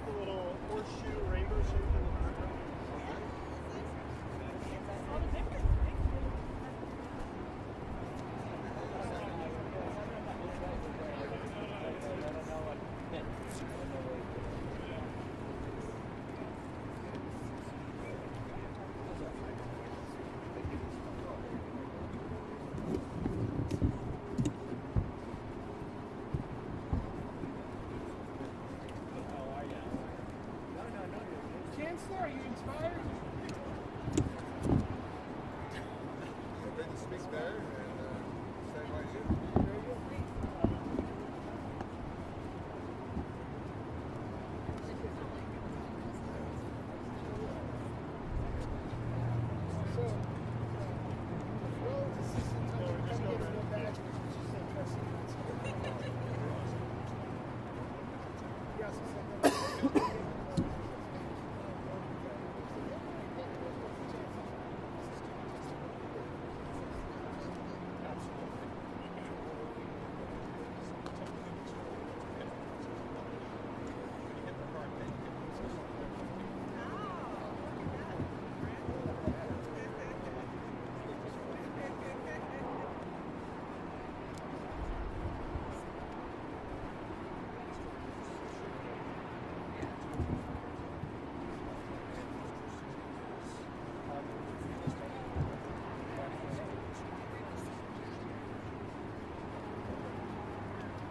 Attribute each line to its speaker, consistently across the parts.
Speaker 1: the little horseshoe rainbow shape in the background. Chancellor, are you inspired?
Speaker 2: Good to speak there and say what you.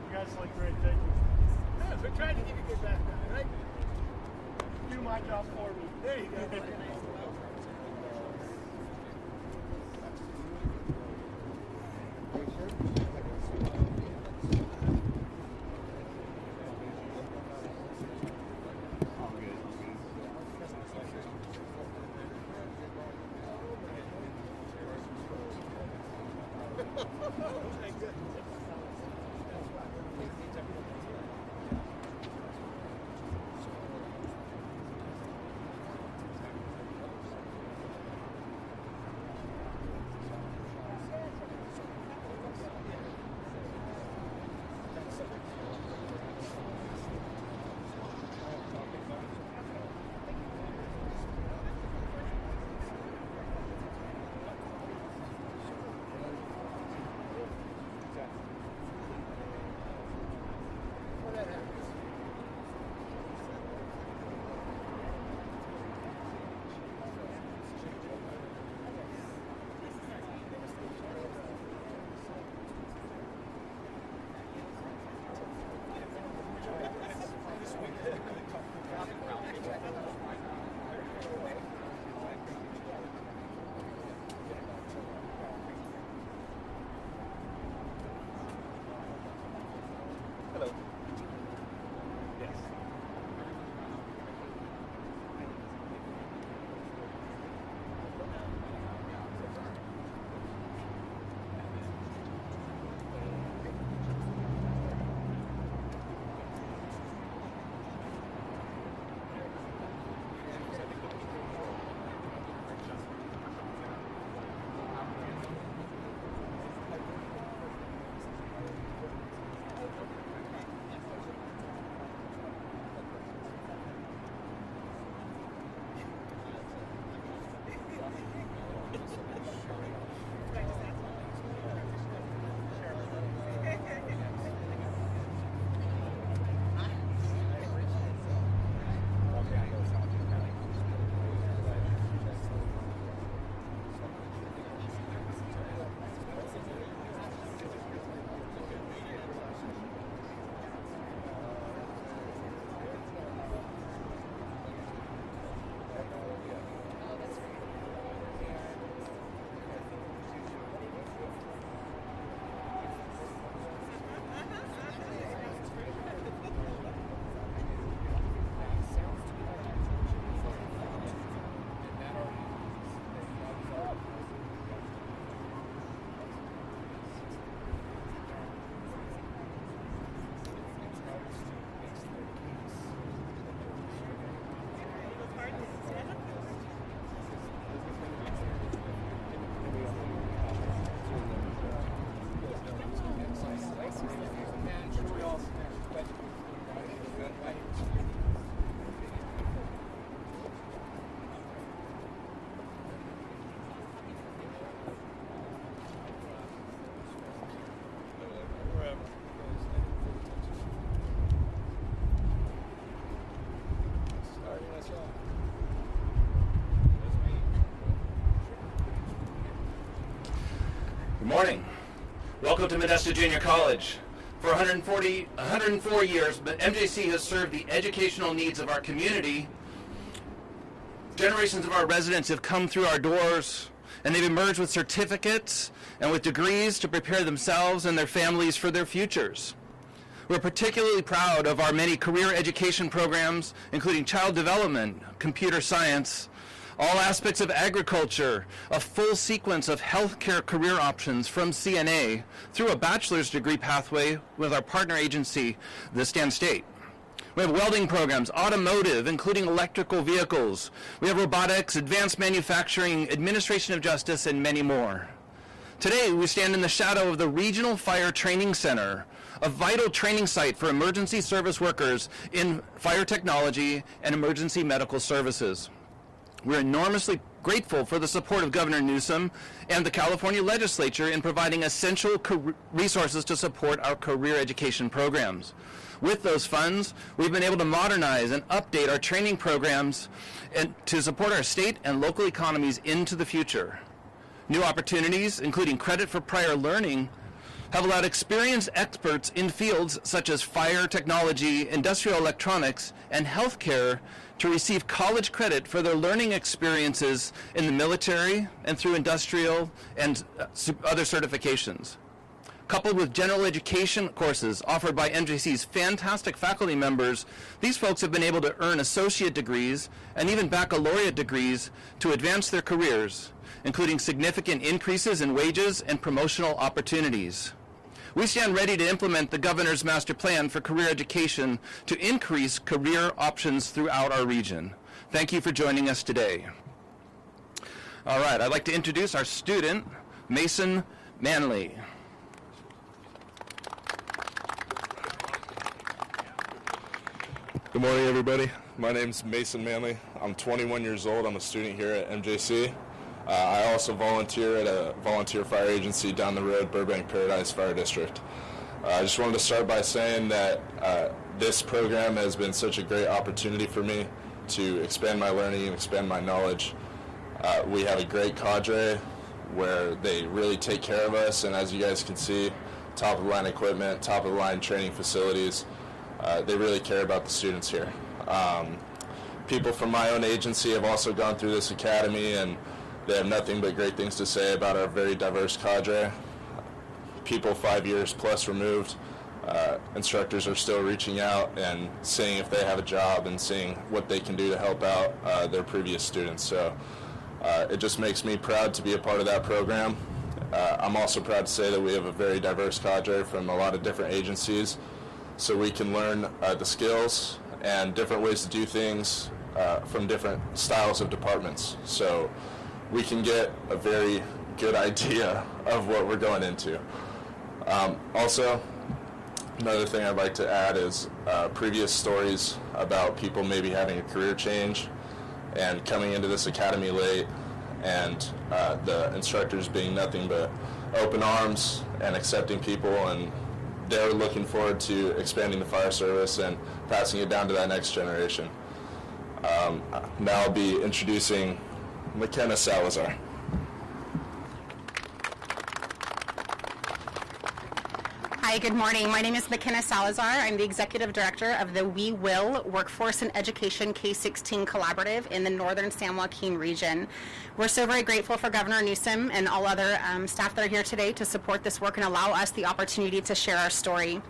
Speaker 2: You guys look great, thank you. Yeah, we're trying to give you good background, right? Do my job for me. There you go. Thank you.
Speaker 3: Good morning. Welcome to Modesto Junior College. For 104 years, MJC has served the educational needs of our community. Generations of our residents have come through our doors, and they've emerged with certificates and with degrees to prepare themselves and their families for their futures. We're particularly proud of our many career education programs, including child development, computer science, all aspects of agriculture, a full sequence of healthcare career options from CNA through a bachelor's degree pathway with our partner agency, the Stan State. We have welding programs, automotive, including electrical vehicles. We have robotics, advanced manufacturing, administration of justice, and many more. Today, we stand in the shadow of the Regional Fire Training Center, a vital training site for emergency service workers in fire technology and emergency medical services. We're enormously grateful for the support of Governor Newsom and the California legislature in providing essential resources to support our career education programs. With those funds, we've been able to modernize and update our training programs and to support our state and local economies into the future. New opportunities, including credit for prior learning, have allowed experienced experts in fields such as fire technology, industrial electronics, and healthcare to receive college credit for their learning experiences in the military and through industrial and other certifications. Coupled with general education courses offered by MJC's fantastic faculty members, these folks have been able to earn associate degrees and even baccalaureate degrees to advance their careers, including significant increases in wages and promotional opportunities. We stand ready to implement the governor's master plan for career education to increase career options throughout our region. Thank you for joining us today. All right, I'd like to introduce our student, Mason Manley.
Speaker 4: Good morning, everybody. My name's Mason Manley. I'm 21 years old. I'm a student here at MJC. I also volunteer at a volunteer fire agency down the road, Burbank Paradise Fire District. I just wanted to start by saying that this program has been such a great opportunity for me to expand my learning and expand my knowledge. We have a great cadre where they really take care of us, and as you guys can see, top-of-the-line equipment, top-of-the-line training facilities. They really care about the students here. People from my own agency have also gone through this academy, and they have nothing but great things to say about our very diverse cadre. People 5 years plus removed, instructors are still reaching out and seeing if they have a job and seeing what they can do to help out their previous students. So it just makes me proud to be a part of that program. I'm also proud to say that we have a very diverse cadre from a lot of different agencies, so we can learn the skills and different ways to do things from different styles of departments. So we can get a very good idea of what we're going into. Also, another thing I'd like to add is previous stories about people maybe having a career change and coming into this academy late, and the instructors being nothing but open arms and accepting people, and they're looking forward to expanding the fire service and passing it down to that next generation. Now I'll be introducing McKenna Salazar.
Speaker 5: Hi, good morning. My name is McKenna Salazar. I'm the Executive Director of the We Will Workforce and Education K-16 Collaborative in the Northern San Joaquin region. We're so very grateful for Governor Newsom and all other staff that are here today to support this work and allow us the opportunity to share our story.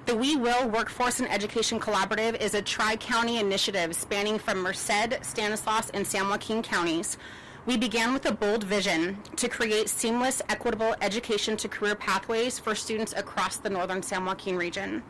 Speaker 5: The We Will Workforce and Education Collaborative is a tri-county initiative spanning from Merced, Stanislaus, and San Joaquin counties. We began with a bold vision to create seamless, equitable education to career pathways for students across the Northern San Joaquin region.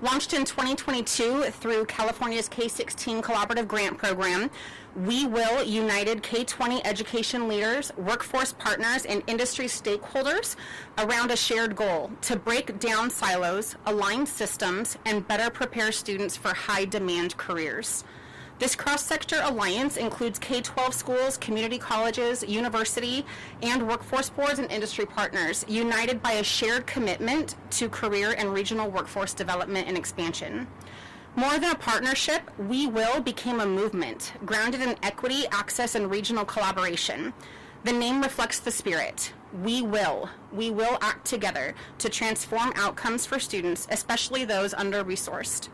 Speaker 5: Launched in 2022 through California's K-16 Collaborative Grant Program, We Will united K-20 education leaders, workforce partners, and industry stakeholders around a shared goal to break down silos, align systems, and better prepare students for high-demand careers. This cross-sector alliance includes K-12 schools, community colleges, university, and workforce boards and industry partners, united by a shared commitment to career and regional workforce development and expansion. More than a partnership, We Will became a movement, grounded in equity, access, and regional collaboration. The name reflects the spirit. We will act together to transform outcomes for students, especially those under-resourced.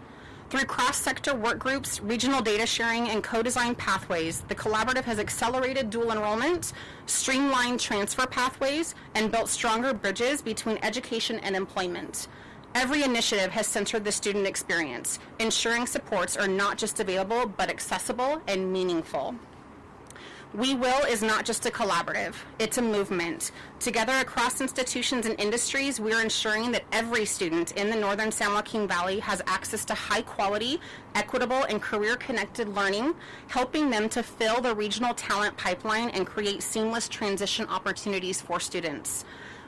Speaker 5: Through cross-sector work groups, regional data sharing, and co-design pathways, the collaborative has accelerated dual enrollment, streamlined transfer pathways, and built stronger bridges between education and employment. Every initiative has centered the student experience, ensuring supports are not just available, but accessible and meaningful. We Will is not just a collaborative, it's a movement. Together across institutions and industries, we are ensuring that every student in the Northern San Joaquin Valley has access to high quality, equitable, and career-connected learning, helping them to fill the regional talent pipeline and create seamless transition opportunities for students.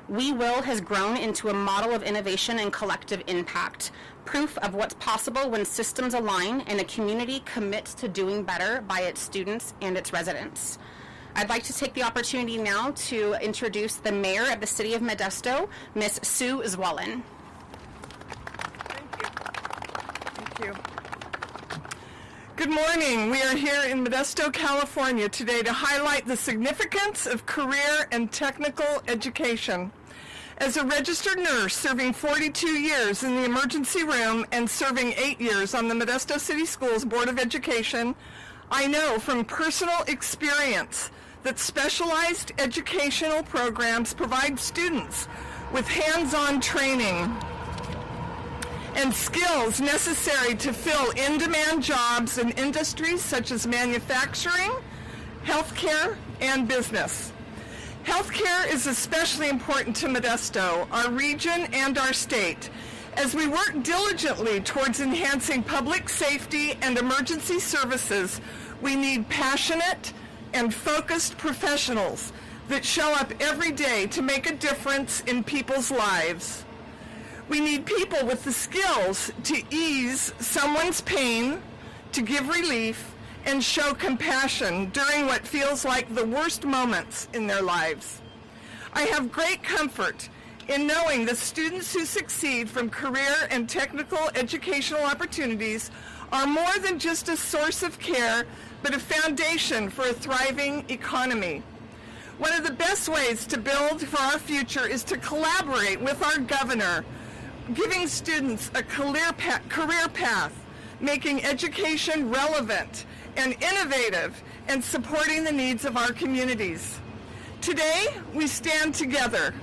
Speaker 5: We Will has grown into a model of innovation and collective impact, proof of what's possible when systems align and a community commits to doing better by its students and its residents. I'd like to take the opportunity now to introduce the mayor of the city of Modesto, Ms. Sue Zwellen.
Speaker 6: Thank you. Good morning. We are here in Modesto, California today to highlight the significance of career and technical education. As a registered nurse serving 42 years in the emergency room and serving 8 years on the Modesto City Schools Board of Education, I know from personal experience that specialized educational programs provide students with hands-on training and skills necessary to fill in-demand jobs in industries such as manufacturing, healthcare, and business. Healthcare is especially important to Modesto, our region, and our state, as we work diligently towards enhancing public safety and emergency services. We need passionate and focused professionals that show up every day to make a difference in people's lives. We need people with the skills to ease someone's pain, to give relief, and show compassion during what feels like the worst moments in their lives. I have great comfort in knowing that students who succeed from career and technical educational opportunities are more than just a source of care, but a foundation for a thriving economy. One of the best ways to build for our future is to collaborate with our governor, giving students a career path, making education relevant and innovative, and supporting the needs of our communities. Today, we stand together,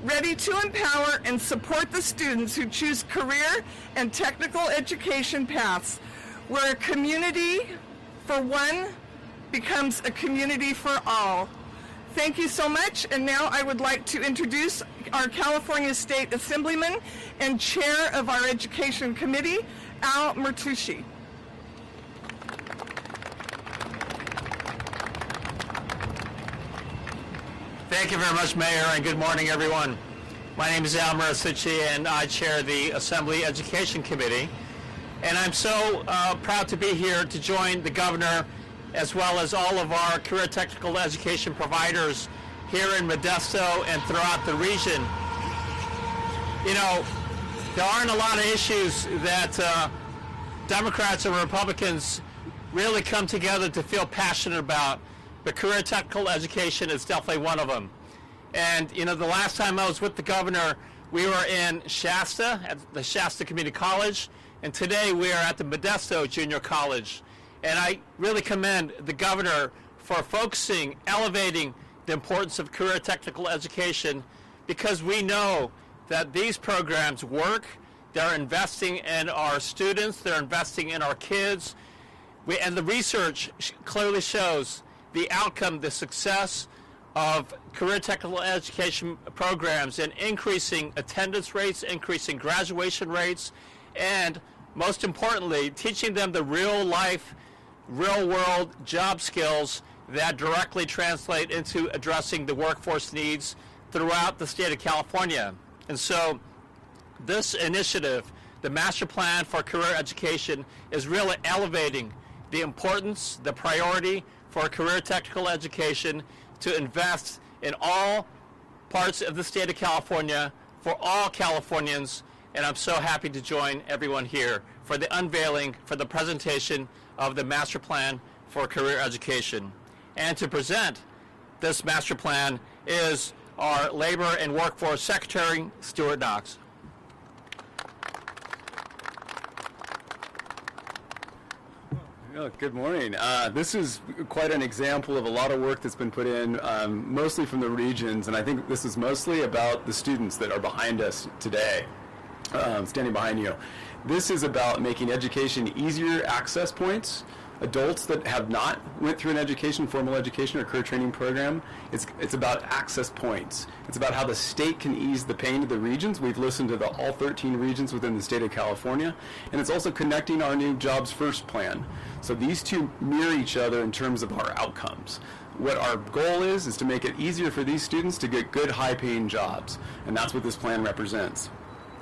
Speaker 6: ready to empower and support the students who choose career and technical education paths, where a community for one becomes a community for all. Thank you so much, and now I would like to introduce our California State Assemblyman and Chair of our Education Committee, Al Mertucci.
Speaker 7: Thank you very much, Mayor, and good morning, everyone. My name is Al Mertucci, and I chair the Assembly Education Committee. And I'm so proud to be here to join the governor, as well as all of our career technical education providers here in Modesto and throughout the region. You know, there aren't a lot of issues that Democrats and Republicans really come together to feel passionate about, but career technical education is definitely one of them. And, you know, the last time I was with the governor, we were in Shasta, at the Shasta Community College, and today we are at the Modesto Junior College. And I really commend the governor for focusing, elevating the importance of career technical education, because we know that these programs work. They're investing in our students, they're investing in our kids, and the research clearly shows the outcome, the success of career technical education programs in increasing attendance rates, increasing graduation rates, and most importantly, teaching them the real-life, real-world job skills that directly translate into addressing the workforce needs throughout the state of California. And so this initiative, the Master Plan for Career Education, is really elevating the importance, the priority for career technical education to invest in all parts of the state of California for all Californians. And I'm so happy to join everyone here for the unveiling, for the presentation of the Master Plan for Career Education, and to present this master plan is our Labor and Workforce Secretary, Stuart Knox.
Speaker 8: Good morning. This is quite an example of a lot of work that's been put in, mostly from the regions, and I think this is mostly about the students that are behind us today, standing behind you. This is about making education easier access points. Adults that have not went through an education, formal education or career training program, it's about access points. It's about how the state can ease the pain of the regions. We've listened to all 13 regions within the state of California, and it's also connecting our new Jobs First plan. So these two mirror each other in terms of our outcomes. What our goal is to make it easier for these students to get good, high-paying jobs, and that's what this plan represents.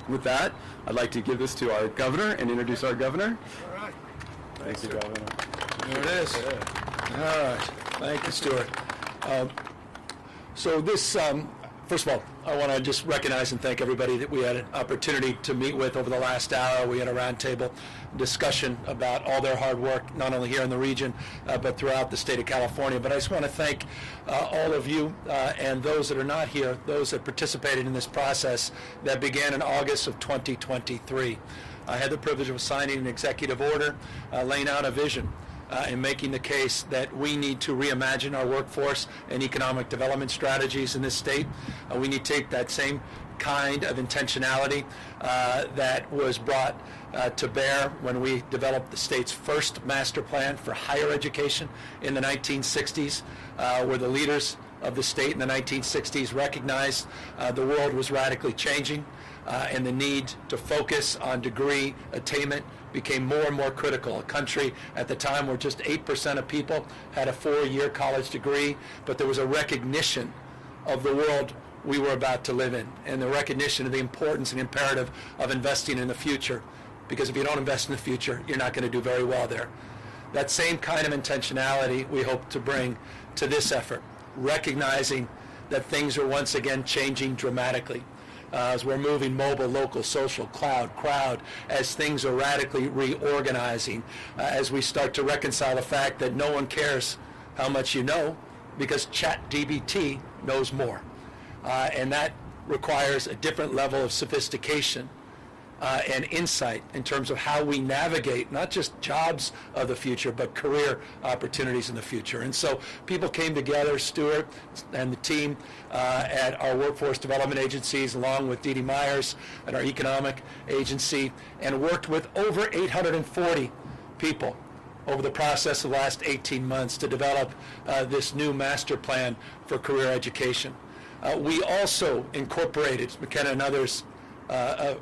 Speaker 8: With that, I'd like to give this to our governor and introduce our governor.
Speaker 2: All right.
Speaker 8: Thank you, Governor.
Speaker 9: There it is. All right. Thank you, Stuart. So this, first of all, I want to just recognize and thank everybody that we had an opportunity to meet with over the last hour. We had a roundtable discussion about all their hard work, not only here in the region, but throughout the state of California. But I just want to thank all of you and those that are not here, those that participated in this process that began in August of 2023. I had the privilege of signing an executive order laying out a vision and making the case that we need to reimagine our workforce and economic development strategies in this state. We need to take that same kind of intentionality that was brought to bear when we developed the state's first master plan for higher education in the 1960s, where the leaders of the state in the 1960s recognized the world was radically changing. And the need to focus on degree attainment became more and more critical. A country at the time where just 8% of people had a 4-year college degree, but there was a recognition of the world we were about to live in, and the recognition of the importance and imperative of investing in the future. Because if you don't invest in the future, you're not going to do very well there. That same kind of intentionality we hope to bring to this effort, recognizing that things are once again changing dramatically. As we're moving mobile, local, social, cloud, crowd, as things are radically reorganizing, as we start to reconcile the fact that no one cares how much you know because ChatGPT knows more. And that requires a different level of sophistication and insight in terms of how we navigate not just jobs of the future, but career opportunities in the future. And so people came together, Stuart and the team at our workforce development agencies, along with Dee Dee Myers at our economic agency, and worked with over 840 people over the process of the last 18 months to develop this new master plan for career education. We also incorporated, McKenna and others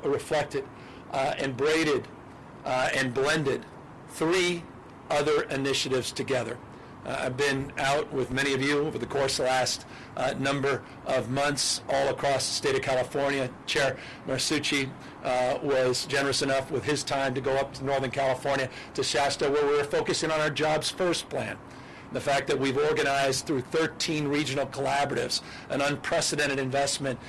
Speaker 9: reflected and braided and blended 3 other initiatives together. I've been out with many of you over the course of the last number of months all across the state of California. Chair Marsucci was generous enough with his time to go up to Northern California to Shasta, where we were focusing on our Jobs First plan. The fact that we've organized through 13 regional collaboratives an unprecedented investment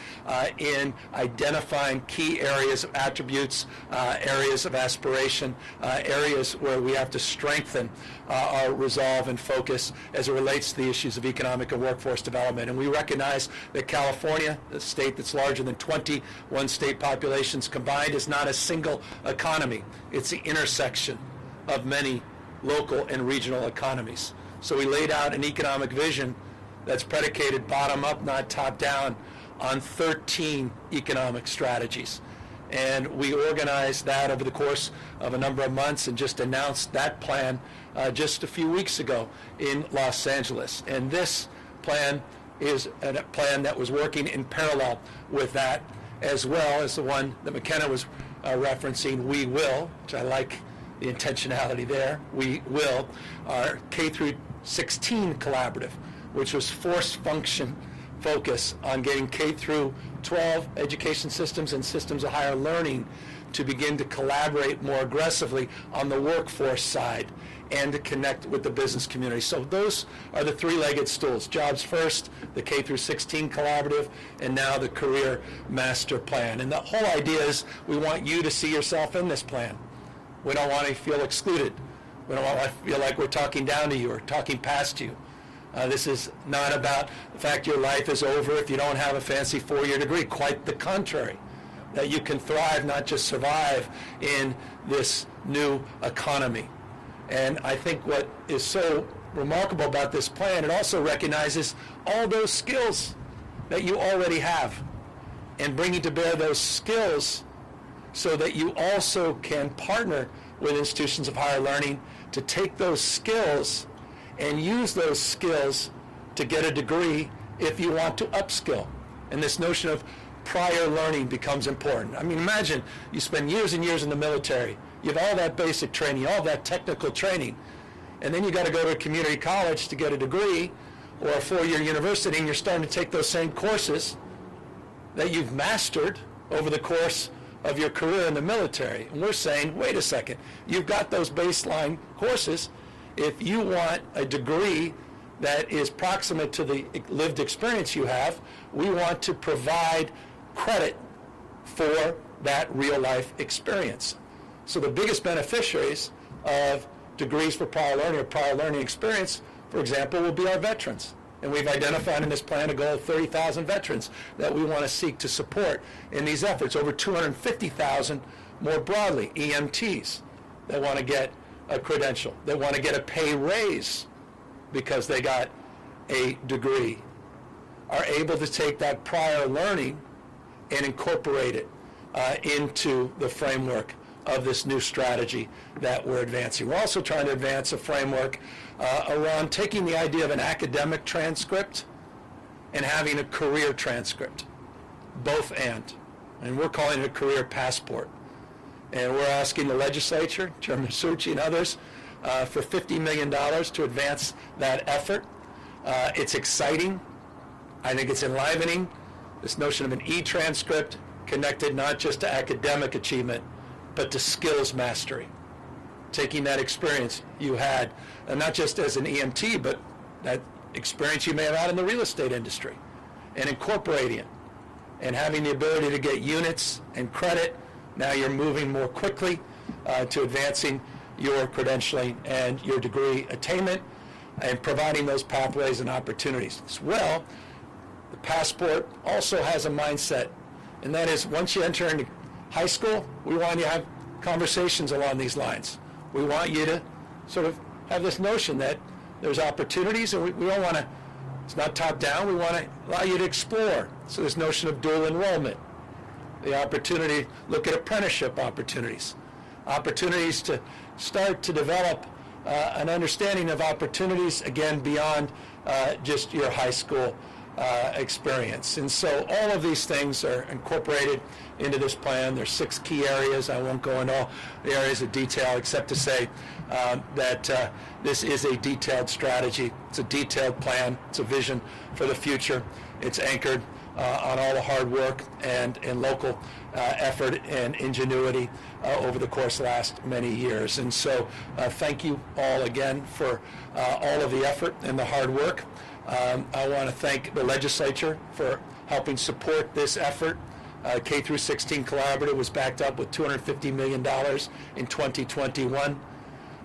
Speaker 9: in identifying key areas of attributes, areas of aspiration, areas where we have to strengthen our resolve and focus as it relates to the issues of economic and workforce development. And we recognize that California, the state that's larger than 21 state populations combined, is not a single economy. It's the intersection of many local and regional economies. So we laid out an economic vision that's predicated bottom up, not top down, on 13 economic strategies. And we organized that over the course of a number of months and just announced that plan just a few weeks ago in Los Angeles. And this plan is a plan that was working in parallel with that, as well as the one that McKenna was referencing, We Will, which I like the intentionality there. We Will, our K through 16 collaborative, which was force function focus on getting K through 12 education systems and systems of higher learning to begin to collaborate more aggressively on the workforce side and to connect with the business community. So those are the 3-legged stools: Jobs First, the K through 16 collaborative, and now the Career Master Plan. And the whole idea is we want you to see yourself in this plan. We don't want to feel excluded. We don't want to feel like we're talking down to you or talking past you. This is not about the fact your life is over if you don't have a fancy 4-year degree. Quite the contrary, that you can thrive, not just survive, in this new economy. And I think what is so remarkable about this plan, it also recognizes all those skills that you already have and bringing to bear those skills so that you also can partner with institutions of higher learning to take those skills and use those skills to get a degree if you want to upskill. And this notion of prior learning becomes important. I mean, imagine you spend years and years in the military. You have all that basic training, all that technical training, and then you got to go to a community college to get a degree or a 4-year university, and you're starting to take those same courses that you've mastered over the course of your career in the military. And we're saying, wait a second, you've got those baseline courses. If you want a degree that is proximate to the lived experience you have, we want to provide credit for that real-life experience. So the biggest beneficiaries of degrees for prior learning or prior learning experience, for example, will be our veterans. And we've identified in this plan a goal of 30,000 veterans that we want to seek to support in these efforts. Over 250,000 more broadly, EMTs that want to get a credential, that want to get a pay raise because they got a degree, are able to take that prior learning and incorporate it into the framework of this new strategy that we're advancing. We're also trying to advance a framework around taking the idea of an academic transcript and having a career transcript, both and we're calling it a career passport. And we're asking the legislature, Chairman Succi and others, for $50 million to advance that effort. It's exciting. I think it's enlivening, this notion of an e-transcript connected not just to academic achievement, but to skills mastery. Taking that experience you had, and not just as an EMT, but that experience you may have had in the real estate industry, and incorporating it, and having the ability to get units and credit. Now you're moving more quickly to advancing your credentialing and your degree attainment, and providing those pathways and opportunities. As well, the passport also has a mindset, and that is once you enter into high school, we want you to have conversations along these lines. We want you to sort of have this notion that there's opportunities, and we don't want to, it's not top down, we want to allow you to explore. So this notion of dual enrollment, the opportunity to look at apprenticeship opportunities, opportunities to start to develop an understanding of opportunities, again, beyond just your high school experience. And so all of these things are incorporated into this plan. There's 6 key areas. I won't go into all the areas of detail except to say that this is a detailed strategy. It's a detailed plan. It's a vision for the future. It's anchored on all the hard work and local effort and ingenuity over the course of the last many years. And so thank you all again for all of the effort and the hard work. I want to thank the legislature for helping support this effort. K through 16 Collaborative was backed up with $250 million in 2021.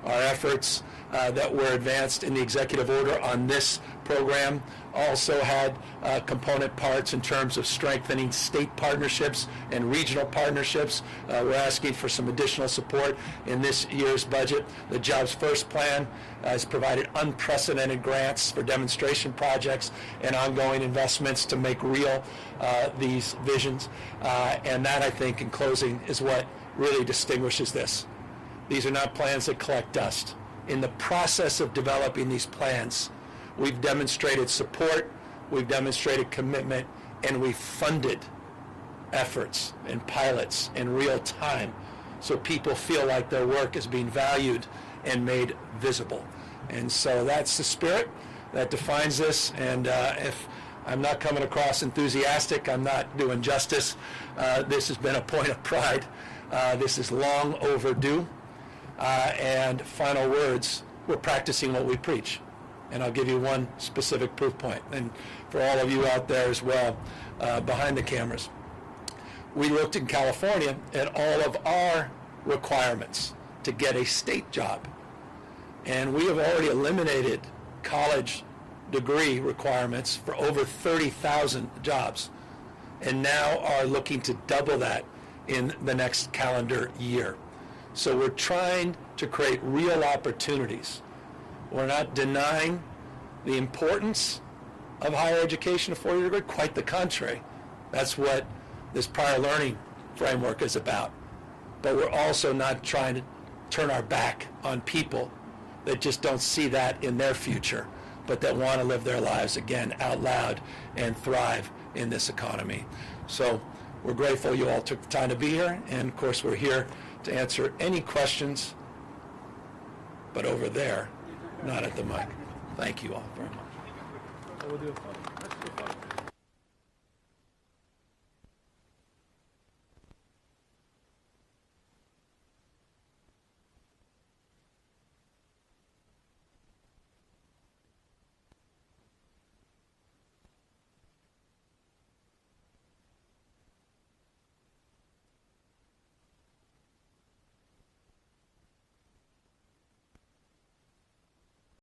Speaker 9: Our efforts that were advanced in the executive order on this program also had component parts in terms of strengthening state partnerships and regional partnerships. We're asking for some additional support in this year's budget. The Jobs First plan has provided unprecedented grants for demonstration projects and ongoing investments to make real these visions. And that, I think, in closing, is what really distinguishes this. These are not plans that collect dust. In the process of developing these plans, we've demonstrated support, we've demonstrated commitment, and we've funded efforts and pilots in real time so people feel like their work is being valued and made visible. And so that's the spirit that defines this. And if I'm not coming across enthusiastic, I'm not doing justice. This has been a point of pride. This is long overdue. And final words, we're practicing what we preach. And I'll give you one specific proof point. And for all of you out there as well, behind the cameras, we looked in California at all of our requirements to get a state job. And we have already eliminated college degree requirements for over 30,000 jobs, and now are looking to double that in the next calendar year. So we're trying to create real opportunities. We're not denying the importance of higher education, a four-year degree, quite the contrary. That's what this prior learning framework is about. But we're also not trying to turn our back on people that just don't see that in their future, but that want to live their lives again out loud and thrive in this economy. So we're grateful you all took the time to be here, and of course we're here to answer any questions, but over there, not at the mic. Thank you all very much.